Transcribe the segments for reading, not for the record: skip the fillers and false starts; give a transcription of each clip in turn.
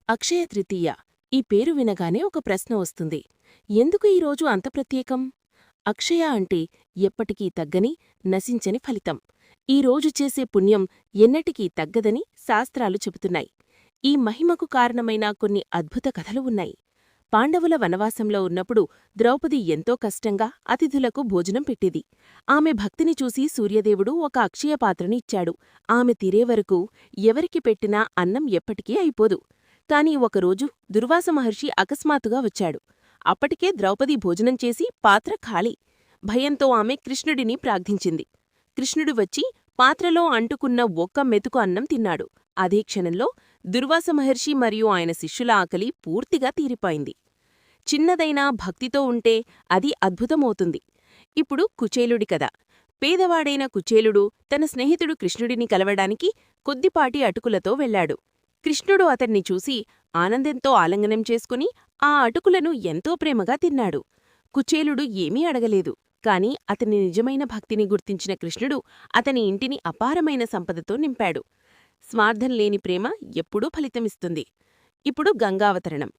అక్షయ తృతీయ ఈ పేరు వినగానే ఒక ప్రశ్న వస్తుంది. ఎందుకు ఈరోజు అంత ప్రత్యేకం? అక్షయ అంటే ఎప్పటికీ తగ్గని, నశించని ఫలితం. ఈరోజు చేసే పుణ్యం ఎన్నటికీ తగ్గదని శాస్త్రాలు చెబుతున్నాయి. ఈ మహిమకు కారణమైన కొన్ని అద్భుత కథలు ఉన్నాయి. పాండవుల వనవాసంలో ఉన్నప్పుడు ద్రౌపది ఎంతో కష్టంగా అతిథులకు భోజనం పెట్టేది. ఆమె భక్తిని చూసి సూర్యదేవుడు ఒక అక్షయ పాత్రని ఇచ్చాడు. ఆమె తీరేవరకు ఎవరికి పెట్టినా అన్నం ఎప్పటికీ అయిపోదు. కాని ఒకరోజు దుర్వాస మహర్షి అకస్మాత్తుగా వచ్చాడు. అప్పటికే ద్రౌపది భోజనం చేసి పాత్ర ఖాళీ. భయంతో ఆమె కృష్ణుడిని ప్రార్థించింది. కృష్ణుడు వచ్చి పాత్రలో అంటుకున్న ఒక్క మెతుకు అన్నం తిన్నాడు. అదే క్షణంలో దుర్వాస మహర్షి మరియు ఆయన శిష్యుల ఆకలి పూర్తిగా తీరిపోయింది. చిన్నదైనా భక్తితో ఉంటే అది అద్భుతమవుతుంది. ఇప్పుడు కుచేలుడి కథ. పేదవాడైన కుచేలుడు తన స్నేహితుడు కృష్ణుడిని కలవడానికి కొద్దిపాటి అటుకులతో వెళ్లాడు. కృష్ణుడు అతన్ని చూసి ఆనందంతో ఆలింగనం చేసుకుని ఆ అటుకులను ఎంతో ప్రేమగా తిన్నాడు. కుచేలుడు ఏమీ అడగలేదు. కాని అతని నిజమైన భక్తిని గుర్తించిన కృష్ణుడు అతని ఇంటిని అపారమైన సంపదతో నింపాడు. స్వార్థం లేని ప్రేమ ఎప్పుడూ ఫలితమిస్తుంది. ఇప్పుడు గంగావతరణం.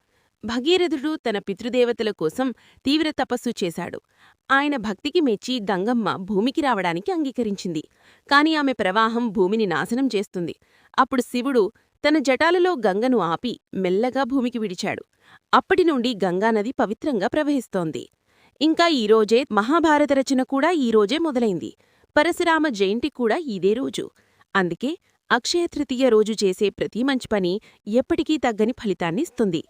భగీరథుడు తన పితృదేవతల కోసం తీవ్ర తపస్సు చేశాడు. ఆయన భక్తికి మెచ్చి గంగమ్మ భూమికి రావడానికి అంగీకరించింది. కాని ఆమె ప్రవాహం భూమిని నాశనం చేస్తుంది. అప్పుడు శివుడు తన జటాలలో గంగను ఆపి మెల్లగా భూమికి విడిచాడు. అప్పటినుండి గంగానది పవిత్రంగా ప్రవహిస్తోంది. ఇంకా ఈరోజే మహాభారత రచన కూడా ఈరోజే మొదలైంది. పరశురామ జయంతి కూడా ఇదే రోజు. అందుకే అక్షయ తృతీయ రోజు చేసే ప్రతి మంచి పని ఎప్పటికీ తగ్గని ఫలితాన్నిస్తుంది.